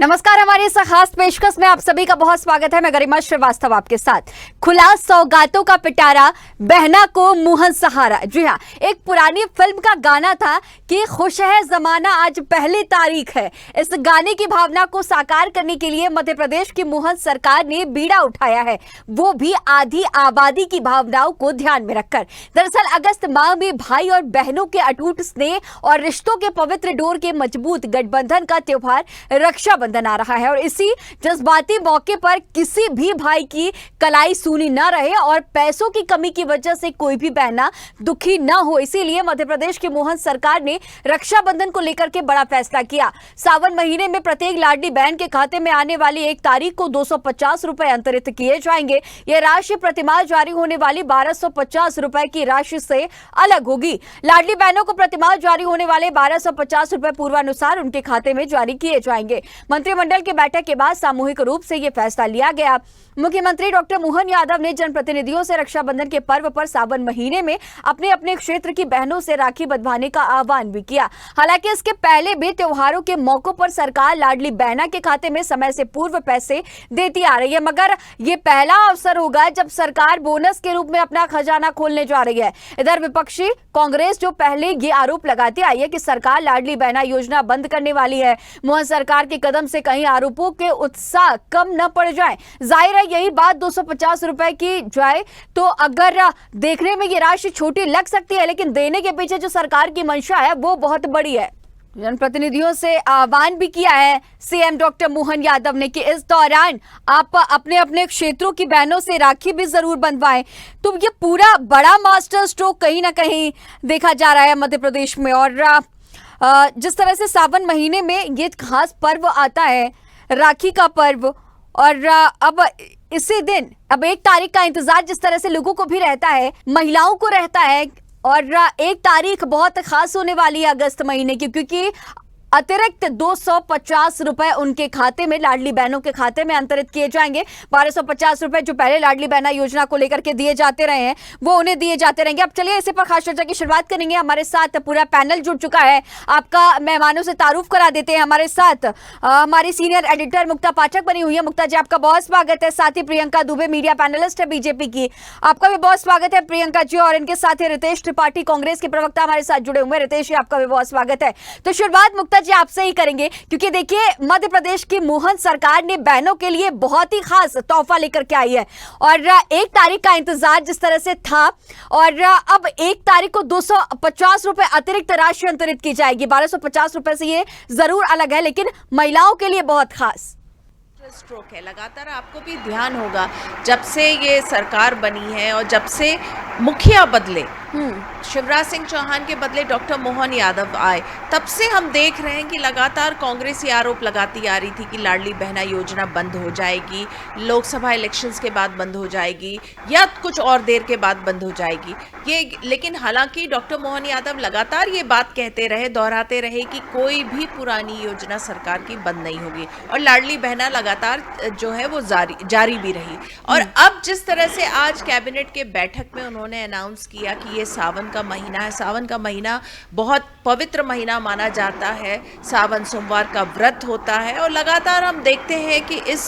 नमस्कार, हमारी इस खास पेशकश में आप सभी का बहुत स्वागत है। मैं गरिमा श्रीवास्तव आपके साथ। खुला सौगातों का पिटारा, बहना को मुहन सहारा। जी हाँ, एक पुरानी फिल्म का गाना था कि खुश है जमाना आज पहली तारीख है। इस गाने की भावना को साकार करने के लिए मध्य प्रदेश की मोहन सरकार ने बीड़ा उठाया है, वो भी आधी आबादी की भावनाओं को ध्यान में रखकर। दरअसल अगस्त माह में भाई और बहनों के अटूट स्नेह और रिश्तों के पवित्र डोर के मजबूत गठबंधन का त्योहार रक्षाबंधन आ रहा है और इसी जज्बाती मौके पर किसी भी भाई की कलाई सूनी न रहे और पैसों की कमी की वजह से कोई भी बहना दुखी न हो, इसीलिए मध्य प्रदेश की मोहन सरकार ने रक्षाबंधन को लेकर के बड़ा फैसला किया। सावन महीने में प्रत्येक लाडली बहन के खाते में आने वाली 1 तारीख को 250 रुपए अंतरित किए जाएंगे। यह राशि प्रतिमाह जारी होने वाली 1250 रुपए की राशि से अलग होगी। लाडली बहनों को प्रतिमाह जारी होने वाले 1250 रुपए पूर्वानुसार उनके खाते में जारी किए जाएंगे। मंत्रिमंडल की बैठक के बाद सामूहिक रूप से यह फैसला लिया गया। मुख्यमंत्री डॉक्टर मोहन यादव ने जनप्रतिनिधियों से रक्षाबंधन के पर्व पर सावन महीने में अपने अपने क्षेत्र की बहनों से राखी बंधवाने का आह्वान भी किया। हालांकि इसके पहले भी त्योहारों के मौकों पर सरकार लाडली बहना के खाते में समय से पूर्व पैसे देती आ रही है, मगर ये पहला अवसर होगा जब सरकार बोनस के रूप में अपना खजाना खोलने जा रही है। इधर विपक्षी कांग्रेस जो पहले ये आरोप लगाती आई है कि सरकार लाडली बहना योजना बंद करने वाली है। मोहन सरकार के कदम से कहीं आरोपों के उत्साह कम न पड़ जाए। जाहिर है यही बात 250 रुपए की जाए तो अगर देखने में ये राशि छोटी लग सकती है, लेकिन देने के पीछे जो सरकार की मंशा है वो बहुत बड़ी है। जनप्रतिनिधियों से आह्वान भी किया है सीएम डॉक्टर मोहन यादव ने कि इस दौरान आप अपने अपने क्षेत्रों की बहनों से राखी भी जरूर बंधवाएं। तो ये पूरा बड़ा मास्टर स्ट्रोक कहीं ना कहीं देखा जा रहा है मध्य प्रदेश में। और जिस तरह से सावन महीने में ये खास पर्व आता है, राखी का पर्व, और अब इसी दिन अब 1 तारीख का इंतजार जिस तरह से लोगों को भी रहता है, महिलाओं को रहता है, और 1 तारीख बहुत खास होने वाली है अगस्त महीने की, क्योंकि अतिरिक्त 250 रुपए उनके खाते में, लाडली बहनों के खाते में अंतरित किए जाएंगे। 1250 रुपए जो पहले लाडली बहना योजना को लेकर के दिए जाते रहे हैं वो उन्हें दिए जाते रहेंगे। अब चलिए इसी पर खास चर्चा की शुरुआत करेंगे। हमारे साथ पूरा पैनल जुड़ चुका है, आपका मेहमानों से तारुफ करा देते हैं। हमारे साथ हमारी सीनियर एडिटर मुक्ता पाठक बनी हुई है। मुक्ता जी, आपका बहुत स्वागत है। साथ ही प्रियंका दुबे मीडिया पैनलिस्ट है बीजेपी की, आपका भी बहुत स्वागत है प्रियंका जी। और इनके साथ ही रितेश त्रिपाठी कांग्रेस के प्रवक्ता हमारे साथ जुड़े हुए हैं। रितेश जी, आपका भी बहुत स्वागत है। तो शुरुआत मुक्ता जी आपसे ही करेंगे, क्योंकि देखिए मध्य प्रदेश की मोहन सरकार ने बहनों के लिए बहुत ही खास तोहफा लेकर के आई है। और 1 तारीख का इंतजार जिस तरह से था, और अब 1 तारीख को 250 रुपए अतिरिक्त राशि अंतरित की जाएगी। 1250 रुपए से ये जरूर अलग है, लेकिन महिलाओं के लिए बहुत खास स्ट्रोक है। लगातार आपको भी ध्यान होगा, जब से ये सरकार बनी है और जब से मुखिया बदले, शिवराज सिंह चौहान के बदले डॉक्टर मोहन यादव आए, तब से हम देख रहे हैं कि लगातार कांग्रेस ये आरोप लगाती आ रही थी कि लाडली बहना योजना बंद हो जाएगी, लोकसभा इलेक्शंस के बाद बंद हो जाएगी या कुछ और देर के बाद बंद हो जाएगी। लेकिन हालांकि डॉक्टर मोहन यादव लगातार ये बात कहते रहे, दोहराते रहे कि कोई भी पुरानी योजना सरकार की बंद नहीं होगी, और लाडली बहना लगातार जो है वो जारी भी रही। और अब जिस तरह से आज कैबिनेट के बैठक में उन्होंने अनाउंस किया कि ये सावन का महीना है, सावन का महीना बहुत पवित्र महीना माना जाता है, सावन सोमवार का व्रत होता है, और लगातार हम देखते हैं कि इस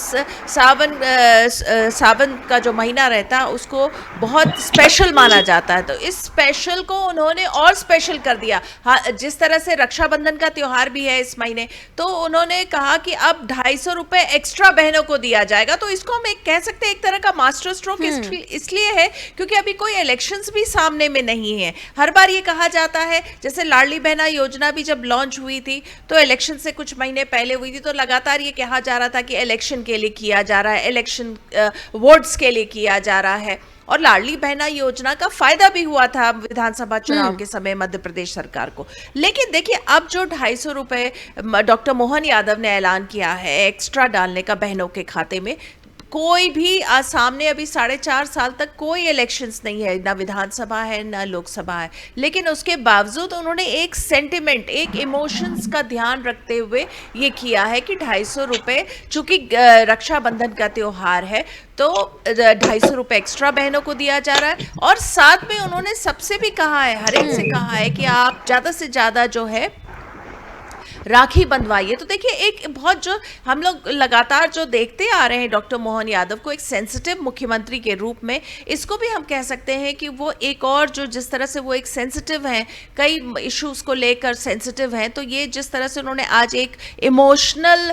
सावन का जो महीना रहता है उसको बहुत स्पेशल माना जाता है। तो इस स्पेशल को उन्होंने और स्पेशल कर दिया। हाँ, जिस तरह से रक्षाबंधन का त्योहार भी है इस महीने, तो उन्होंने कहा कि अब 250 रुपए एक्स्ट्रा बहनों को दिया जाएगा। तो इसको हम कह सकते हैं एक तरह का मास्टर स्ट्रोक इसलिए है क्योंकि अभी कोई इलेक्शंस भी सामने में नहीं है। हर बार ये कहा जाता है, जैसे लाडली बहना योजना भी जब लॉन्च हुई थी तो इलेक्शन से कुछ महीने पहले हुई थी, तो लगातार ये कहा जा रहा था कि इलेक्शन के लिए किया जा रहा है, इलेक्शन वोट्स के लिए किया जा रहा है। और लाडली बहना योजना का फायदा भी हुआ था विधानसभा चुनाव के समय मध्य प्रदेश सरकार को। लेकिन देखिए अब जो 250 रुपए डॉक्टर मोहन यादव ने ऐलान किया है एक्स्ट्रा डालने का बहनों के खाते में, कोई भी आज सामने अभी 4.5 साल तक कोई इलेक्शंस नहीं है, ना विधानसभा है ना लोकसभा है, लेकिन उसके बावजूद उन्होंने एक सेंटिमेंट, एक इमोशंस का ध्यान रखते हुए ये किया है कि 250 रुपये, चूंकि रक्षाबंधन का त्योहार है तो 250 रुपये एक्स्ट्रा बहनों को दिया जा रहा है। और साथ में उन्होंने सबसे भी कहा है, हर एक से कहा है कि आप ज़्यादा से ज़्यादा जो है राखी बंधवाइए। तो देखिए एक बहुत जो हम लोग लगातार जो देखते आ रहे हैं डॉक्टर मोहन यादव को एक सेंसिटिव मुख्यमंत्री के रूप में, इसको भी हम कह सकते हैं कि वो एक और जो जिस तरह से वो एक सेंसिटिव हैं, कई इश्यूज को लेकर सेंसिटिव हैं, तो ये जिस तरह से उन्होंने आज एक इमोशनल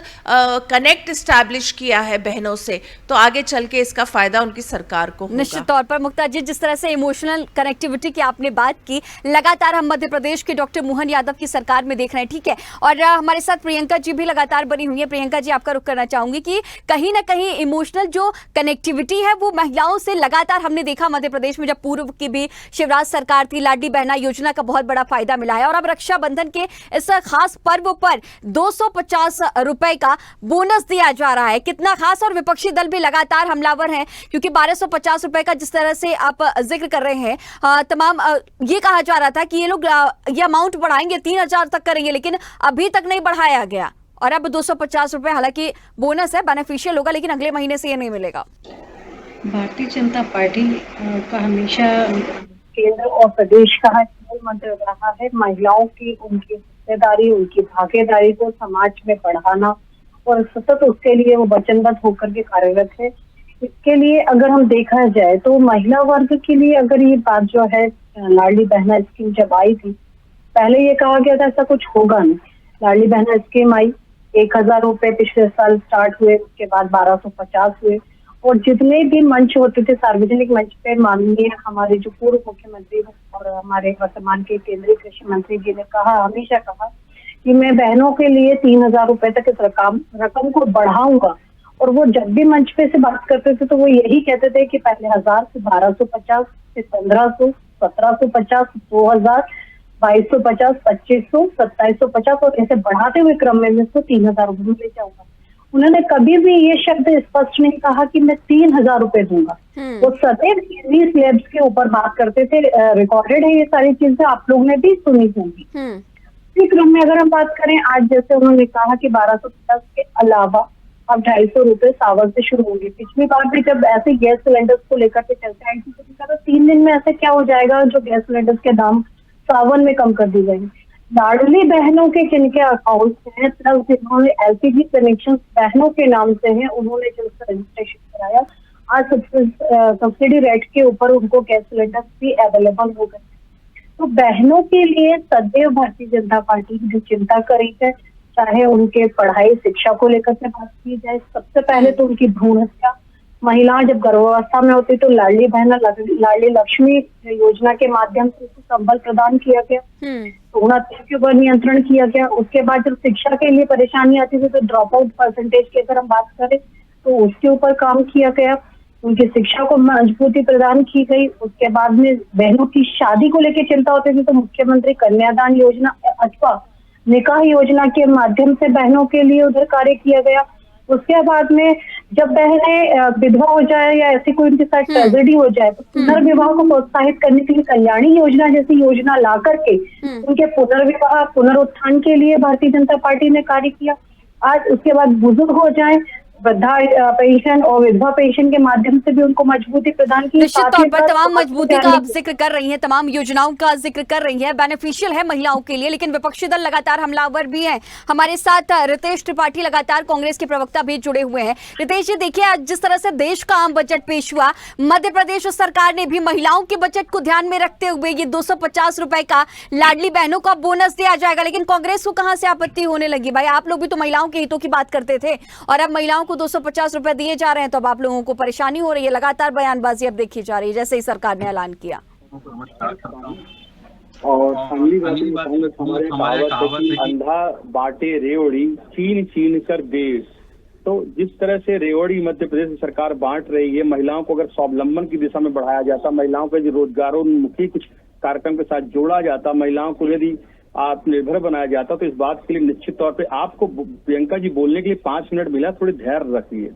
कनेक्ट इस्टेब्लिश किया है बहनों से, तो आगे चल के इसका फायदा उनकी सरकार को होगा। निश्चित तौर पर मुक्ता जी, जिस तरह से इमोशनल कनेक्टिविटी की आपने बात की, लगातार हम मध्य प्रदेश के डॉक्टर मोहन यादव की सरकार में देख रहे हैं, ठीक है। और हमारे साथ प्रियंका जी भी लगातार बनी हुई है। प्रियंका जी, आपका रुख करना चाहूंगी कि कहीं ना कहीं इमोशनल जो कनेक्टिविटी है वो महिलाओं से लगातार हमने देखा मध्य प्रदेश में, जब पूर्व की भी शिवराज सरकार थी, लाडली बहना योजना का बहुत बड़ा फायदा मिला है। और अब रक्षाबंधन के इस खास पर्व पर 250 रुपए का बोनस दिया जा रहा है। कितना खास, और विपक्षी दल भी लगातार हमलावर हैं, क्योंकि 1250 रुपए का जिस तरह से आप जिक्र कर रहे हैं, तमाम ये कहा जा रहा था कि ये लोग ये अमाउंट बढ़ाएंगे, 3000 तक करेंगे, लेकिन अभी तक नहीं बढ़ाया गया। और अब 250 रुपए, हालांकि बोनस है, बेनिफिशियल होगा, लेकिन अगले महीने से ये नहीं मिलेगा। भारतीय जनता पार्टी का हमेशा केंद्र और प्रदेश का मूल मंत्र रहा है महिलाओं की उनकी हिस्सेदारी, उनकी भागीदारी को समाज में बढ़ाना, और सतत उसके लिए वो वचनबद्ध होकर के कार्यरत है। इसके लिए अगर हम देखा जाए तो महिला वर्ग के लिए अगर ये बात जो है, लाडली बहना स्कीम जब आई थी, पहले ये कहा गया था ऐसा कुछ होगा नहीं। लाडली बहना स्कीम आई, 1000 रुपए पिछले साल स्टार्ट हुए, उसके बाद 1250 हुए, और जितने भी मंच होते थे सार्वजनिक मंच पे, माननीय हमारे जो पूर्व मुख्यमंत्री और हमारे वर्तमान के केंद्रीय कृषि मंत्री जी ने कहा, हमेशा कहा कि मैं बहनों के लिए 3000 रुपए तक इस रकम को बढ़ाऊंगा। और वो जब भी मंच पे से बात करते थे तो वो यही कहते थे कि पहले 1000 से 1250, फिर 1500, 1750, 2000, 2250, 2500, 2750, और ऐसे बढ़ाते हुए क्रम में मैं इसको 3000 रुपए में ले जाऊंगा। उन्होंने कभी भी ये शब्द स्पष्ट नहीं कहा कि मैं 3000 रुपए दूंगा। वो सदैव हिंदी स्लैब्स के ऊपर बात करते थे। रिकॉर्डेड है ये सारी चीजें, आप लोगों ने भी सुनी होंगी। इसी क्रम में अगर हम बात करें, आज जैसे उन्होंने कहा कि 1250 के अलावा अब 250 रुपए सावन से शुरू होंगे। पिछली बार भी जब ऐसे गैस सिलेंडर्स को लेकर के चलते आए तो 3 दिन में ऐसे क्या हो जाएगा जो गैस सिलेंडर्स के दाम सावन में कम कर दी जाएंगे। लाडली बहनों के जिनके अकाउंट हैं, प्लस जिन्होंने एलपीजी कनेक्शन बहनों के नाम से हैं, उन्होंने जो रजिस्ट्रेशन कराया, आज सब्सिडी रेट के ऊपर उनको गैस सिलेंडर भी अवेलेबल हो गए। तो बहनों के लिए सदैव भारतीय जनता पार्टी की जो चिंता करी है, चाहे उनके पढ़ाई शिक्षा को लेकर के बात की जाए, सबसे पहले तो उनकी भ्रूण हत्या, महिलाएं जब गर्भावस्था में होती तो लाडली बहना लाडली लक्ष्मी योजना के माध्यम से संबल प्रदान किया गया, भ्रूण हत्या के ऊपर नियंत्रण किया गया। उसके बाद जब शिक्षा के लिए परेशानी आती थी तो ड्रॉप आउट परसेंटेज की अगर हम बात करें तो उसके ऊपर काम किया गया, उनकी शिक्षा को मजबूती प्रदान की गई। उसके बाद में बहनों की शादी को लेकर चिंता होती थी तो मुख्यमंत्री कन्यादान योजना अथवा निकाह योजना के माध्यम से बहनों के लिए उधर कार्य किया गया। उसके बाद में जब बहनें विधवा हो जाए या ऐसी कोई उनके साथ ट्रेजेडी हो जाए तो पुनर्विवाह को प्रोत्साहित करने के लिए कल्याणी योजना जैसी योजना ला करके उनके पुनर्विवाह पुनरुत्थान के लिए भारतीय जनता पार्टी ने कार्य किया। आज उसके बाद बुजुर्ग हो जाए, वृद्धा पेंशन और विधवा पेंशन के माध्यम से भी उनको मजबूती प्रदान की। निश्चित तौर पर तमाम मजबूती का आप जिक्र कर रही हैं, तमाम योजनाओं का जिक्र कर रही हैं, बेनिफिशियल है महिलाओं के लिए, लेकिन विपक्षी दल लगातार हमलावर भी हैं। हमारे साथ रितेश त्रिपाठी लगातार कांग्रेस के प्रवक्ता भी जुड़े हुए हैं। रितेश जी, देखिए आज जिस तरह से देश का आम बजट पेश हुआ, मध्य प्रदेश सरकार ने भी महिलाओं के बजट को ध्यान में रखते हुए ये 250 रुपए का लाडली बहनों का बोनस दिया जाएगा, लेकिन कांग्रेस को कहां से आपत्ति होने लगी? भाई, आप लोग भी तो महिलाओं के हितों की बात करते थे और अब महिलाओं को 250 रुपए दिए जा रहे हैं, तो अब आप लोगों को परेशानी हो रही है। लगातार बयानबाजी अब देखी जा रही है जैसे ही सरकार ने ऐलान किया। और हमारे कहावत है कि अंधा बांटे रेवड़ी, छीन छीन कर देश। तो जिस तरह से रेवड़ी मध्य प्रदेश सरकार बांट रही है, महिलाओं को अगर स्वावलंबन की दिशा में बढ़ाया जाता, महिलाओं के जो रोजगारोन्मुखी कुछ कार्यक्रम के साथ जोड़ा जाता, महिलाओं को यदि आत्मनिर्भर बनाया जाता, तो इस बात के लिए निश्चित तौर पे आपको प्रियंका जी बोलने के लिए 5 मिनट मिला, थोड़ी धैर्य रखिए,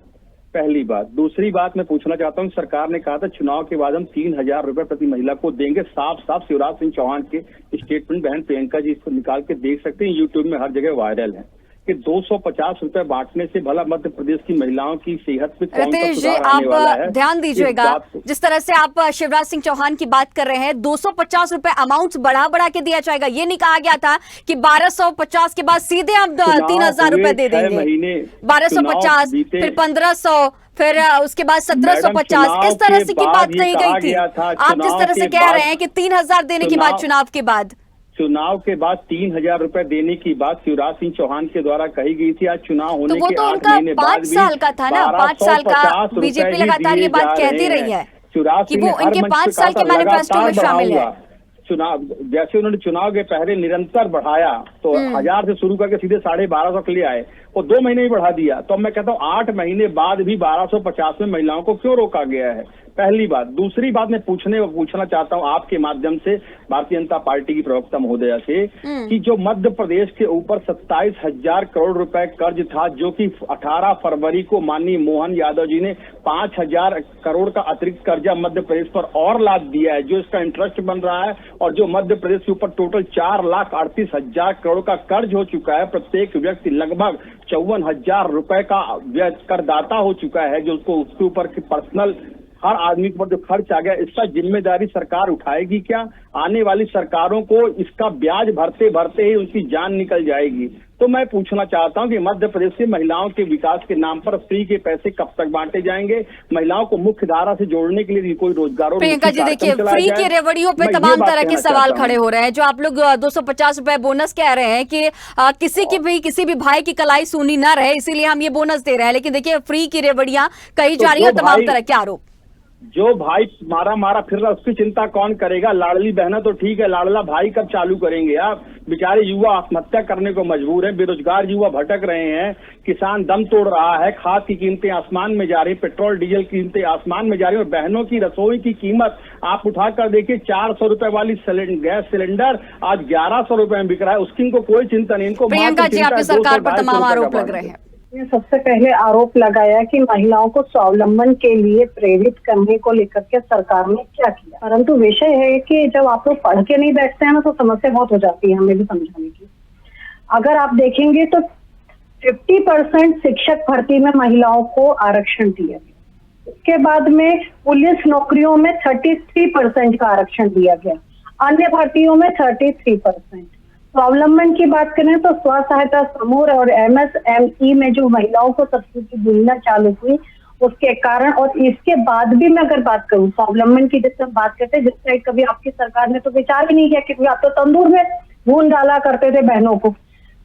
पहली बात। दूसरी बात मैं पूछना चाहता हूँ, सरकार ने कहा था चुनाव के बाद हम 3000 रुपए प्रति महिला को देंगे। साफ साफ शिवराज सिंह चौहान के स्टेटमेंट बहन प्रियंका जी इसको निकाल के देख सकते हैं, यूट्यूब में हर जगह वायरल है। कि 250 रुपए बांटने से भला मध्य प्रदेश की महिलाओं की सेहत पे कौन सा रितेश जी, सुधार आने वाला है? आप ध्यान दीजिएगा, जिस तरह से आप शिवराज सिंह चौहान की बात कर रहे हैं, 250 रुपए अमाउंट बढ़ा के दिया जाएगा। ये नहीं कहा गया था कि 1250 के बाद सीधे हम 3000 रुपए दे देंगे। 1250, फिर 1500, फिर उसके बाद 1750, इस तरह से की बात कही गई थी। आप जिस तरह से कह रहे हैं कि 3000 देने की बात चुनाव के बाद 3000 रुपए देने की बात शिवराज सिंह चौहान के द्वारा कही गई थी। आज चुनाव होने तो के 8 महीने 5 साल का था ना, 5 साल का बीजेपी लगातार ये बात कहती रही है कि वो इनके 5 साल के मैनिफेस्टो में शामिल है। चुनाव जैसे उन्होंने चुनाव के पहले निरंतर बढ़ाया, तो 1000 से शुरू करके सीधे 1250 के लिए आए, वो 2 महीने ही बढ़ा दिया। तो अब मैं कहता हूँ 8 महीने बाद भी 1250 में महिलाओं को क्यों रोका गया है? पहली बात। दूसरी बात मैं पूछना चाहता हूँ आपके माध्यम से भारतीय जनता पार्टी की प्रवक्ता महोदया से, कि जो मध्य प्रदेश के ऊपर 27,000 करोड़ रुपए कर्ज था, जो कि 18 फरवरी को माननीय मोहन यादव जी ने 5,000 करोड़ का अतिरिक्त कर्जा मध्य प्रदेश पर और लाद दिया है, जो इसका इंटरेस्ट बन रहा है, और जो मध्य प्रदेश के ऊपर टोटल 4,38,000 करोड़ का कर्ज हो चुका है। प्रत्येक व्यक्ति लगभग 54,000 रुपए का करदाता हो चुका है, जो उसके ऊपर पर्सनल हर आदमी के ऊपर जो खर्च आ गया, इसका जिम्मेदारी सरकार उठाएगी क्या? आने वाली सरकारों को इसका ब्याज भरते भरते ही उनकी जान निकल जाएगी। तो मैं पूछना चाहता हूं कि मध्य प्रदेश से महिलाओं के विकास के नाम पर फ्री के पैसे कब तक बांटे जाएंगे? महिलाओं को मुख्य धारा से जोड़ने के लिए कोई रोजगार? प्रियंका जी देखिए, फ्री की रेवड़ियों पे तमाम तरह के सवाल खड़े हो रहे हैं। जो आप लोग 250 रुपए बोनस कह रहे हैं कि किसी भी भाई की कलाई सूनी ना रहे, इसीलिए हम ये बोनस दे रहे हैं, लेकिन देखिए फ्री की रेवड़ियां कही जा रही है, तमाम तरह के आरोप। जो भाई मारा फिर रहा, उसकी चिंता कौन करेगा? लाडली बहना तो ठीक है, लाडला भाई कब चालू करेंगे आप? बेचारे युवा आत्महत्या करने को मजबूर हैं, बेरोजगार युवा भटक रहे हैं, किसान दम तोड़ रहा है, खाद की कीमतें आसमान में जा रही, पेट्रोल डीजल की कीमतें आसमान में जा रही, और बहनों की रसोई की कीमत आप उठाकर देखिए, 400 रुपए वाली गैस सिलेंडर आज 1100 रुपए में बिक रहा है। उसकी इनको कोई चिंता नहीं। इनको प्रियंका जी, आपकी सरकार पर तमाम आरोप लग रहे हैं। सबसे पहले आरोप लगाया कि महिलाओं को स्वावलंबन के लिए प्रेरित करने को लेकर के सरकार ने क्या किया, परंतु विषय है कि जब आप लोग पढ़ के नहीं बैठते हैं ना, तो समस्या बहुत हो जाती है हमें भी समझाने की। अगर आप देखेंगे तो 50% शिक्षक भर्ती में महिलाओं को आरक्षण दिया गया, उसके बाद में पुलिस नौकरियों में 33% का आरक्षण दिया गया, अन्य भर्तियों में 33%। स्वावलंबन की बात करें तो स्व सहायता समूह और MSME में जो महिलाओं को सब्सिडी मिलना चालू हुई, उसके कारण, और इसके बाद भी मैं अगर बात करूं स्वावलंबन की, जिससे हम बात करते हैं, जिस साइड कभी आपकी सरकार ने तो विचार ही नहीं किया, क्योंकि आप तो तंदूर में भून डाला करते थे बहनों को।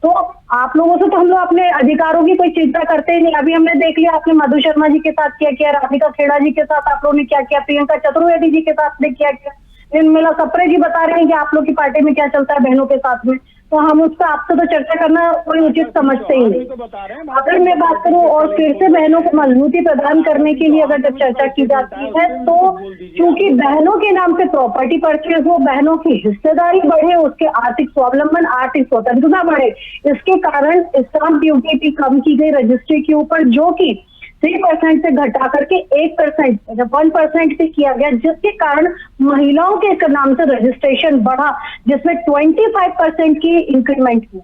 तो आप लोगों से तो हम लोग अपने अधिकारों की कोई चिंता करते ही नहीं। अभी हमने देख लिया आपने मधु शर्मा जी के साथ क्या किया, राधिका खेड़ा जी के साथ आप लोगों ने क्या किया, प्रियंका चतुर्वेदी जी के साथ ने क्या किया, निर्मला सप्रे जी बता रहे हैं कि आप लोग की पार्टी में क्या चलता है बहनों के साथ में। तो हम उस पर आपसे तो चर्चा करना कोई उचित समझते ही नहीं। अगर मैं बात करूं और फिर से बहनों को मजबूती प्रदान करने के लिए अगर जब चर्चा की जाती है, तो क्योंकि बहनों के नाम से प्रॉपर्टी परचेज हो, बहनों की हिस्सेदारी बढ़े, उसके आर्थिक स्वावलंबन, आर्थिक स्वतंत्रता बढ़े, इसके कारण स्टाम्प ड्यूटी भी कम की गई रजिस्ट्री के ऊपर, जो कि 3% से घटा करके 1% पे किया गया, जिसके कारण महिलाओं के नाम से रजिस्ट्रेशन बढ़ा, जिसमें 25% की इंक्रीमेंट हुई।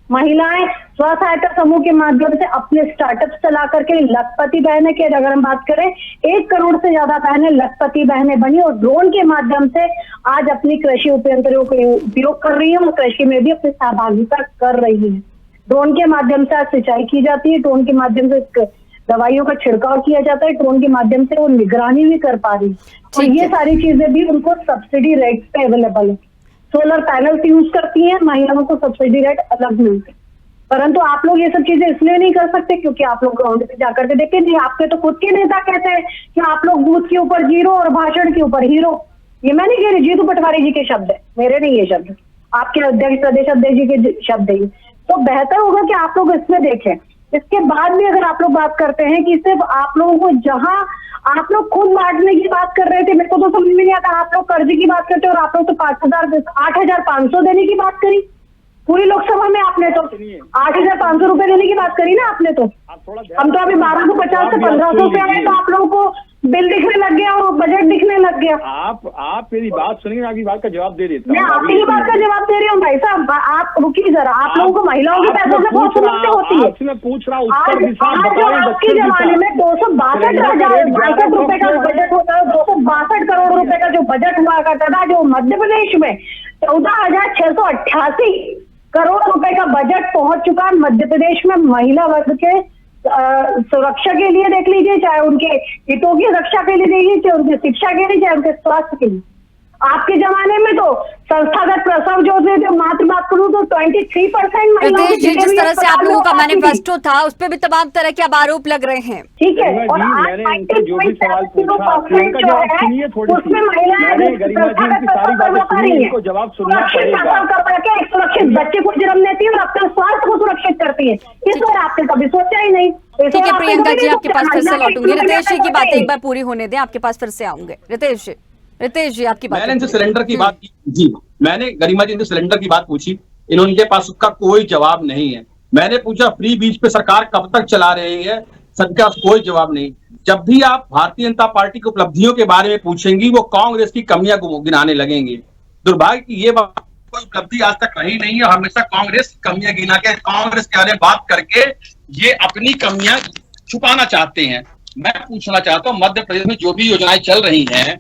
महिलाएं स्व सहायता समूह के माध्यम से अपने स्टार्टअप चला करके लखपति बहनें के, अगर हम बात करें 1 करोड़ से ज्यादा बहनें लखपति बहनें बनी, और ड्रोन के माध्यम से आज अपनी कृषि उपयंत्रों का उपयोग कर रही है और कृषि में भी अपनी सहभागिता कर रही है। ड्रोन के माध्यम से आज सिंचाई की जाती है, ड्रोन के माध्यम से दवाइयों का छिड़काव किया जाता है, ड्रोन के माध्यम से वो निगरानी भी कर पा रही है, और ये सारी चीजें भी उनको सब्सिडी रेट पे अवेलेबल है। सोलर पैनल यूज करती हैं, महिलाओं को सब्सिडी रेट अलग मिलते हैं। परंतु आप लोग ये सब चीजें इसलिए नहीं कर सकते क्योंकि आप लोग ग्राउंड पे जाकर के देखते नहीं। आपके तो खुद के नेता कहते हैं कि आप लोग बूथ के ऊपर जीरो और भाषण के ऊपर हीरो। ये मैं नहीं कह रही, जीतू पटवारी जी के शब्द है, मेरे नहीं ये शब्द, आपके अध्यक्ष प्रदेश अध्यक्ष जी के शब्द है। तो बेहतर होगा कि आप लोग इसमें देखें। इसके बाद भी अगर आप लोग बात करते हैं कि सिर्फ आप लोगों को, जहां आप लोग खुद बांटने की बात कर रहे थे, मेरे को तो समझ में नहीं आता, आप लोग कर्ज की बात करते हो और आप लोग तो 8,500 देने की बात करी पूरी लोकसभा में। आपने तो 8,500 रुपए देने की बात करी ना आपने तो। हम तो अभी 1250 से 1500 से आए, तो आप लोगों को बिल दिखने लग गया और बजट दिखने लग गया। आप मेरी बात सुनिए, आपकी बात का जवाब दे देता हूँ। मैं आपकी बात का जवाब दे रही हूँ भाई साहब, आप रुकिए जरा। आप लोगों को महिलाओं के पैसों से बहुत समस्या होती है। आपसे मैं पूछ रहा हूँ, उत्तर दिशा आज बताएं। आपके जमाने में 262 रुपए का बजट होता है, 262 करोड़ रुपए का जो बजट हुआ करता था, जो मध्य प्रदेश में 14,688 करोड़ रुपए का बजट पहुंच चुका है मध्य प्रदेश में महिला वर्ग के सुरक्षा के लिए देख लीजिए, चाहे उनके हितों की रक्षा के लिए देखिए, चाहे उनकी शिक्षा के लिए, चाहे उनके स्वास्थ्य के लिए। आपके जमाने में तो संस्थागत प्रसव जो थे, जो मात्र बात करूं तो 23% महिलाओं रितेश जी, जिस तरह से आप लोगों का मैनिफेस्टो था उस पर भी तमाम तरह के अब आरोप लग रहे हैं। ठीक है, और मैंने इनसे जो भी सवाल पूछा प्रियंका जवाब सुनिए थोड़ी सी। मैंने गरिमा जी की सारी बातें सुनी, इनको जवाब सुनना पड़ेगा। सुरक्षित बच्चे को जन्म देती है और अपने स्वास्थ्य को सुरक्षित करती है, इस पर आपने कभी सोचा ही नहीं। ठीक है प्रियंका जी, आपके पास फिर से लौटूंगी। रितेश जी की बातें एक बार पूरी होने दें, आपके पास फिर से आऊंगे। रितेश जी आपकी बात। मैंने इनसे सिलेंडर की बात की जी, मैंने गरिमा जी इनसे सिलेंडर की बात पूछी, इनके पास उसका कोई जवाब नहीं है। मैंने पूछा फ्री बीज पे सरकार कब तक चला रही है, सबका कोई जवाब नहीं। जब भी आप भारतीय जनता पार्टी की उपलब्धियों के बारे में पूछेंगी, वो कांग्रेस की कमियां गिनाने लगेंगे। दुर्भाग्य की ये बात, कोई उपलब्धि आज तक रही नहीं है। हमेशा कांग्रेस की कमियां गिना के, कांग्रेस के बारे में बात करके ये अपनी कमियां छुपाना चाहते हैं। मैं पूछना चाहता हूं, मध्य प्रदेश में जो भी योजनाएं चल रही हैं,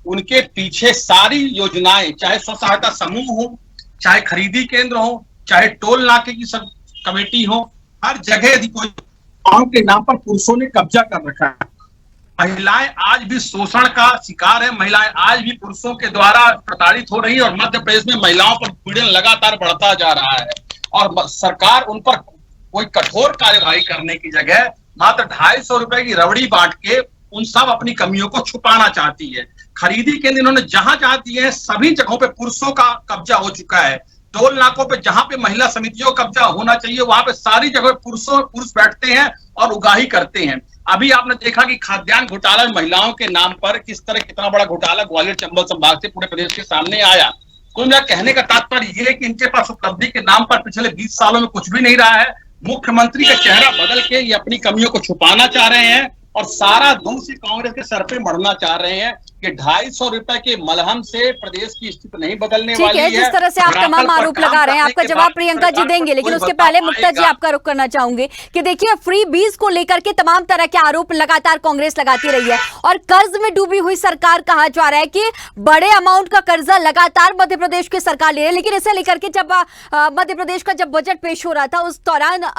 उनके पीछे सारी योजनाएं, चाहे स्व सहायता समूह हो, चाहे खरीदी केंद्र हो, चाहे टोल नाके की सब कमेटी हो, हर जगह यदि कोई गांव के नाम पर पुरुषों ने कब्जा कर रखा है। महिलाएं आज भी शोषण का शिकार है, महिलाएं आज भी पुरुषों के द्वारा प्रताड़ित हो रही है, और मध्य प्रदेश में महिलाओं पर पीड़न लगातार बढ़ता जा रहा है। और सरकार उन पर कोई कठोर कार्यवाही करने की जगह मात्र 250 रुपए की रबड़ी बांट के उन सब अपनी कमियों को छुपाना चाहती है। खरीदी केंद्र इन्होंने जहां जहां दिए हैं, सभी जगहों पे पुरुषों का कब्जा हो चुका है। टोल नाकों पे जहां पे महिला समितियों का कब्जा होना चाहिए, वहां पे सारी जगह पुरुष बैठते हैं और उगाही करते हैं। अभी आपने देखा कि खाद्यान्न घोटाला महिलाओं के नाम पर किस तरह कितना बड़ा घोटाला ग्वालियर चंबल संभाग से पूरे प्रदेश के सामने आया। तो मेरा कहने का तात्पर्य यह है कि इनके पास उपलब्धि के नाम पर पिछले 20 सालों में कुछ भी नहीं रहा है। मुख्यमंत्री का चेहरा बदल के ये अपनी कमियों को छुपाना चाह रहे हैं और सारा दोष कांग्रेस के सर पे मढ़ना चाह रहे हैं कि 250 रुपए के मलहम से प्रदेश की स्थिति नहीं बदलने वाली है। जिस तरह से आप तमाम आरोप लगा रहे हैं, आपका जवाब प्रियंका जी देंगे, लेकिन उसके पहले मुक्ता जी आपका रुख करना चाहूंगे कि देखिए फ्री बीज को लेकर के तमाम तरह के आरोप लगातार कांग्रेस लगाती रही है और कर्ज में डूबी हुई सरकार कहा जा रहा है कि बड़े अमाउंट का कर्जा लगातार मध्य प्रदेश की सरकार ले रही है। लेकिन इसे लेकर के जब मध्य प्रदेश का जब बजट पेश हो रहा था, उस दौरान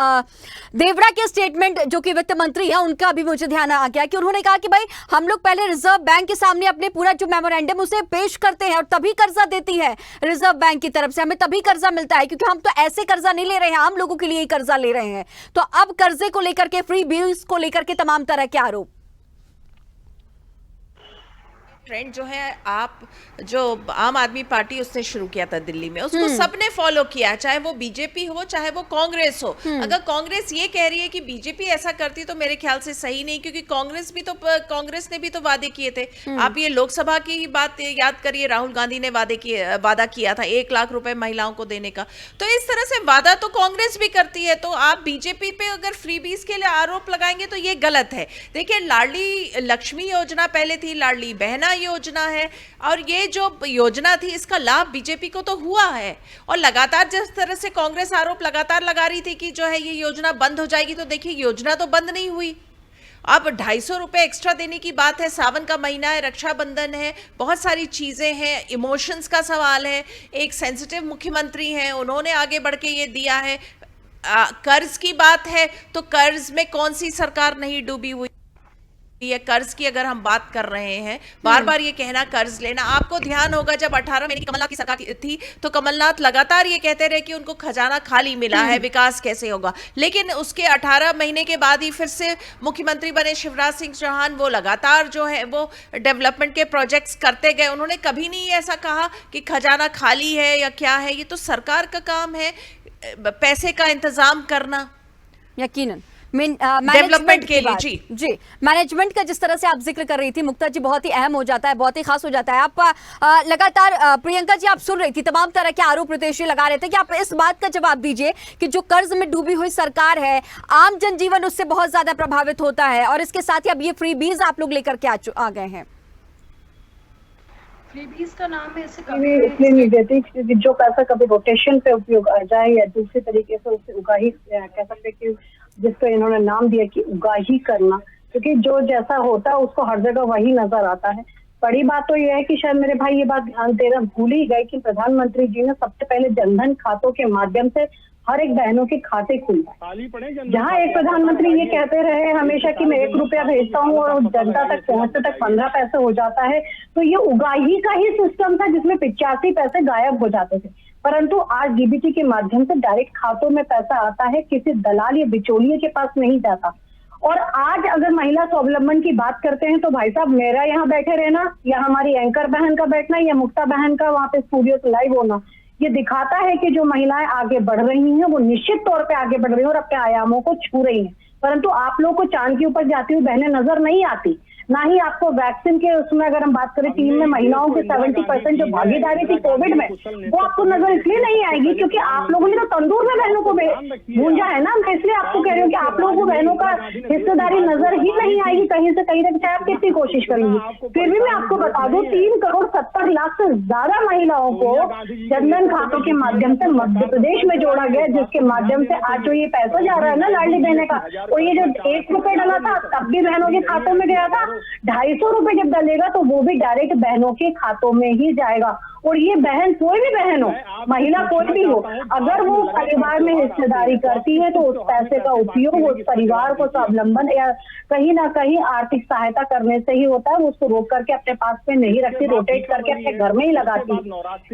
देवड़ा के स्टेटमेंट जो कि वित्त मंत्री है, उनका भी मुझे ध्यान आ गया कि उन्होंने कहा कि भाई हम लोग पहले रिजर्व बैंक के सामने अपने पूरा जो मेमोरेंडम उसे पेश करते हैं और तभी कर्जा देती है रिजर्व बैंक की तरफ से, हमें तभी कर्जा मिलता है, क्योंकि हम तो ऐसे कर्जा नहीं ले रहे हैं, आम लोगों के लिए ही कर्जा ले रहे हैं। तो अब कर्जे को लेकर के, फ्री बीज को लेकर के तमाम तरह के आरोप। ट्रेंड जो है, आप जो आम आदमी पार्टी उसने शुरू किया था दिल्ली में, उसको सबने फॉलो किया, चाहे वो बीजेपी हो चाहे वो कांग्रेस हो। अगर कांग्रेस ये कह रही है कि बीजेपी ऐसा करती तो मेरे ख्याल से सही नहीं, क्योंकि कांग्रेस ने भी तो वादे किए थे। आप ये लोकसभा की बात याद करिए, राहुल गांधी ने वादा किया था 1 लाख रुपए महिलाओं को देने का। तो इस तरह से वादा तो कांग्रेस भी करती है, तो आप बीजेपी पे अगर फ्रीबीज के लिए आरोप लगाएंगे तो ये गलत है। देखिए, लाडली लक्ष्मी योजना पहले थी, लाडली बहना योजना है, और ये जो योजना थी इसका लाभ बीजेपी को तो हुआ है। और लगातार जिस तरह से कांग्रेस आरोप लगातार लगा रही थी कि जो है ये योजना बंद हो जाएगी, तो देखिए योजना तो बंद नहीं हुई। अब 250 रुपए एक्स्ट्रा देने की बात है, सावन का महीना है, रक्षाबंधन है, बहुत सारी चीजें हैं, इमोशंस का सवाल है। एक सेंसिटिव मुख्यमंत्री हैं, उन्होंने आगे बढ़ के ये दिया है। कर्ज की बात है तो कर्ज में कौन सी सरकार नहीं डूबी हुई ये? कर्ज की अगर हम बात कर रहे हैं, बार बार ये कहना कर्ज लेना, आपको ध्यान होगा जब 18 महीने की कमलनाथ की सरकार थी तो कमलनाथ लगातार ये कहते रहे कि उनको खजाना खाली मिला है, विकास कैसे होगा। लेकिन उसके 18 महीने के बाद ही फिर से मुख्यमंत्री बने शिवराज सिंह चौहान, वो लगातार जो है वो डेवलपमेंट के प्रोजेक्ट्स करते गए। उन्होंने कभी नहीं ऐसा कहा कि खजाना खाली है या क्या है, ये तो सरकार का काम है पैसे का इंतजाम करना। यकीनन डेवलपमेंट के लिए। जी मैनेजमेंट का जिस तरह से आप जिक्र कर रही थी मुक्ता जी, बहुत ही अहम हो जाता है, बहुत ही खास हो जाता है। आप लगातार प्रियंका जी आप सुन रही थी, तमाम तरह के आरोप प्रत्याशी लगा रहे थे कि आप इस बात का जवाब दीजिए कि जो कर्ज में डूबी हुई सरकार है, आम जनजीवन उससे बहुत ज्यादा प्रभावित होता है, और इसके साथ ही अब ये फ्रीबीज आप लोग लेकर के आ गए हैं। फ्रीबीज का नाम है इसलिए नहीं देती क्योंकि जो पैसा कभी रोटेशन पे उपयोग आ जाए या दूसरे तरीके से उसे उगाही कह सकते कि जिसको इन्होंने नाम दिया कि उगाही करना, क्योंकि जो जैसा होता है उसको हर जगह वही नजर आता है। बड़ी बात तो ये है कि शायद मेरे भाई ये बात ध्यान देना भूल ही गए कि प्रधानमंत्री जी ने सबसे पहले जनधन खातों के माध्यम से हर एक बहनों के खाते खुलवाए। जहाँ एक प्रधानमंत्री ये कहते रहे हमेशा कि मैं 1 रुपया भेजता हूँ और जनता तक पहुँचते तक 15 पैसे हो जाता है, तो ये उगाही का ही सिस्टम था जिसमें 85 पैसे गायब हो जाते थे। परंतु आज डीबीटी के माध्यम से डायरेक्ट खातों में पैसा आता है, किसी दलाल या बिचौलिए के पास नहीं जाता। और आज अगर महिला स्वावलंबन की बात करते हैं तो भाई साहब मेरा यहाँ बैठे रहना या हमारी एंकर बहन का बैठना या मुक्ता बहन का वहाँ पे स्टूडियो से लाइव होना, ये दिखाता है कि जो महिलाएं आगे बढ़ रही हैं वो निश्चित तौर पे आगे बढ़ रही हैं और अपने आयामों को छू रही हैं। परंतु आप लोग को चांद के ऊपर जाती हुई बहनें नजर नहीं आती, ना ही आपको वैक्सीन के उसमें अगर हम बात करें टीम में महिलाओं की 70% जो भागीदारी थी कोविड में, वो आपको नजर इसलिए नहीं आएगी क्योंकि आप लोगों ने तो तंदूर में बहनों को भूंजा है ना। मैं इसलिए आपको कह रही हूँ कि आप लोगों को बहनों का हिस्सेदारी नजर ही नहीं आएगी कहीं से कहीं तक, चाहे आप कितनी कोशिश करेंगी। फिर भी मैं आपको बता दूं 3,70,00,000 से ज्यादा महिलाओं को जनधन खातों के माध्यम से मध्य प्रदेश में जोड़ा गया, जिसके माध्यम से आज जो ये पैसा जा रहा है ना लाडली देने का, और ये जो 1 रुपए डला था तब भी बहनों के खातों में गया था, 250 रुपए जब डलेगा तो वो भी डायरेक्ट बहनों के खातों में ही जाएगा। और ये बहन कोई भी बहन हो, महिला कोई भी हो, अगर वो परिवार में हिस्सेदारी करती है तो उस पैसे का उपयोग उस परिवार को स्वावलंबन या कहीं ना कहीं आर्थिक सहायता करने से ही होता है। वो उसको रोक करके अपने पास में नहीं रखती, रोटेट करके अपने घर में ही लगाती।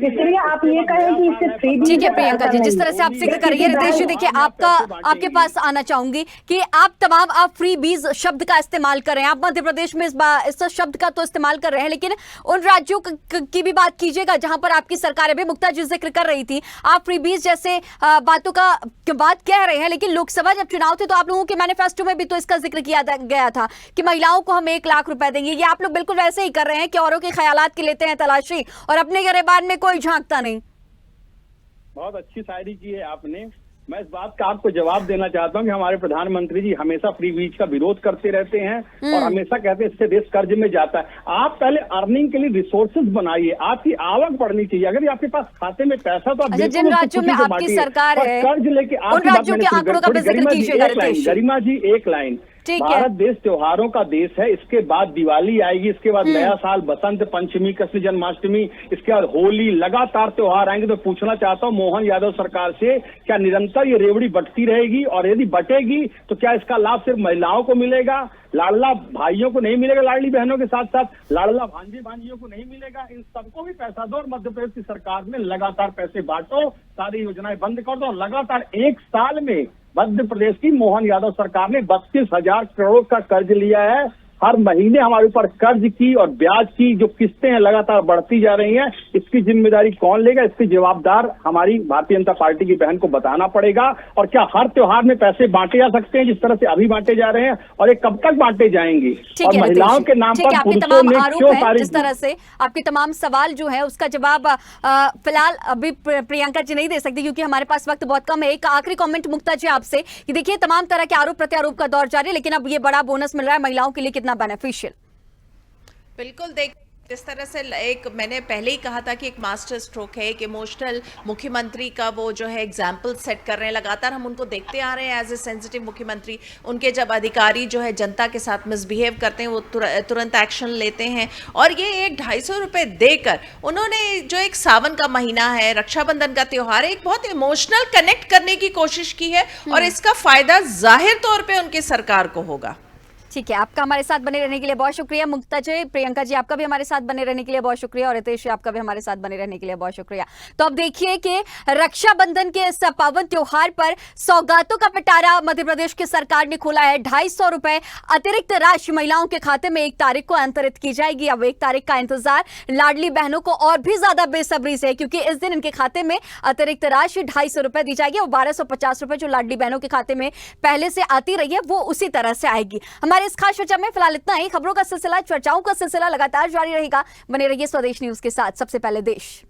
इसलिए आप ये कहें कि इससे फ्री। ठीक है प्रियंका जी, जिस तरह से आप जिक्र करिए, रितेश जी देखिए आपके पास आना चाहूंगी कि आप फ्री बीज शब्द का इस्तेमाल कर रहे हैं, आप मध्य प्रदेश में इस शब्द का तो इस्तेमाल कर रहे हैं, लेकिन उन राज्यों की भी बात कीजिएगा जहां पर आपकी सरकार है, मुक्ता जी जिक्र कर रही थी, आप फ्रीबीज जैसे बातों का बात कह रहे हैं, लेकिन लोकसभा जब चुनाव थे तो आप लोगों के मैनिफेस्टो में भी तो इसका जिक्र किया गया था कि महिलाओं को हम 1 लाख रुपए देंगे। ये आप लोग बिल्कुल वैसे ही कर रहे हैं कि औरों के ख्यालात की लेते हैं तलाशी और अपने गिरेबान में कोई झांकता नहीं। बहुत अच्छी शायरी की है आपने। मैं इस बात का आपको जवाब देना चाहता हूं कि हमारे प्रधानमंत्री जी हमेशा फ्री बीज का विरोध करते रहते हैं और हमेशा कहते हैं इससे देश कर्ज में जाता है। आप पहले अर्निंग के लिए रिसोर्सेज बनाइए, आपकी आवक बढ़नी चाहिए। अगर आपके पास खाते में पैसा तो आप जिन राज्यों में आपकी सरकार है कर्ज लेके उन राज्यों के आंकड़ों का जिक्र कीजिएगा रितेश। गरिमा जी एक लाइन, भारत देश त्योहारों का देश है। इसके बाद दिवाली आएगी, इसके बाद नया साल, बसंत पंचमी, कृष्ण जन्माष्टमी, इसके बाद होली, लगातार त्योहार आएंगे। तो पूछना चाहता हूं मोहन यादव सरकार से, क्या निरंतर ये रेवड़ी बटती रहेगी? और यदि बटेगी तो क्या इसका लाभ सिर्फ महिलाओं को मिलेगा, लाडला भाइयों को नहीं मिलेगा, लाडली बहनों के साथ साथ लाडला भांजी भांजियों को नहीं मिलेगा? इन सबको भी पैसा दो और मध्य प्रदेश की सरकार में लगातार पैसे बांटो, सारी योजनाएं बंद कर दो। लगातार 1 साल में मध्य प्रदेश की मोहन यादव सरकार ने 32,000 करोड़ का कर्ज लिया है। हर महीने हमारे ऊपर कर्ज की और ब्याज की जो किस्तें हैं लगातार बढ़ती जा रही हैं। इसकी जिम्मेदारी कौन लेगा? इसकी जवाबदार हमारी भारतीय जनता पार्टी की बहन को बताना पड़ेगा। और क्या हर त्योहार में पैसे बांटे जा सकते हैं जिस तरह से अभी बांटे जा रहे हैं? और ये कब तक बांटे जाएंगे? और महिलाओं के नाम पर पुरुषों ने क्यों सारी, जिस तरह से आपके तमाम सवाल जो है उसका जवाब फिलहाल अभी प्रियंका जी नहीं दे सकती क्योंकि हमारे पास वक्त बहुत कम है। एक आखिरी कमेंट मुक्ता जी आपसे कि देखिए तमाम तरह के आरोप प्रत्यारोप का दौर जारी है, लेकिन अब ये बड़ा बोनस मिल रहा है महिलाओं के लिए, कितना बेनिफिशियल? बिल्कुल, देख जिस तरह से एक मैंने पहले ही कहा था कि एक मास्टर स्ट्रोक है, एक इमोशनल मुख्यमंत्री का वो जो है एग्जाम्पल सेट कर रहे हैं। लगातार हम उनको देखते आ रहे हैं एज ए सेंसिटिव मुख्यमंत्री। उनके जब अधिकारी जो है जनता के साथ मिसबिहेव करते हैं वो तुरंत एक्शन लेते हैं। और ये एक 250 रुपये देकर उन्होंने जो एक सावन का महीना है, रक्षाबंधन का त्यौहार है, एक बहुत इमोशनल कनेक्ट करने की कोशिश की है और इसका फायदा जाहिर तौर पर उनकी सरकार को होगा। ठीक है, आपका हमारे साथ बने रहने के लिए बहुत शुक्रिया। मुक्ता जी, प्रियंका जी, आपका भी हमारे साथ बने रहने के लिए बहुत शुक्रिया, और रितेश, आपका भी हमारे साथ बने रहने के लिए बहुत शुक्रिया। तो अब देखिए कि रक्षाबंधन के इस पावन त्योहार पर सौगातों का पिटारा मध्य प्रदेश की सरकार ने खोला है। 250 रुपए अतिरिक्त राशि महिलाओं के खाते में 1 तारीख को अंतरित की जाएगी। अब 1 तारीख का इंतजार लाडली बहनों को और भी ज्यादा बेसब्री से है, क्योंकि इस दिन इनके खाते में अतिरिक्त राशि 250 रुपए दी जाएगी और 1250 रुपए जो लाडली बहनों के खाते में पहले से आती रही है वो उसी तरह से आएगी। हमारे इस खास चर्चा में फिलहाल इतना ही। खबरों का सिलसिला, चर्चाओं का सिलसिला लगातार जारी रहेगा। बने रहिए स्वदेश न्यूज के साथ। सबसे पहले देश।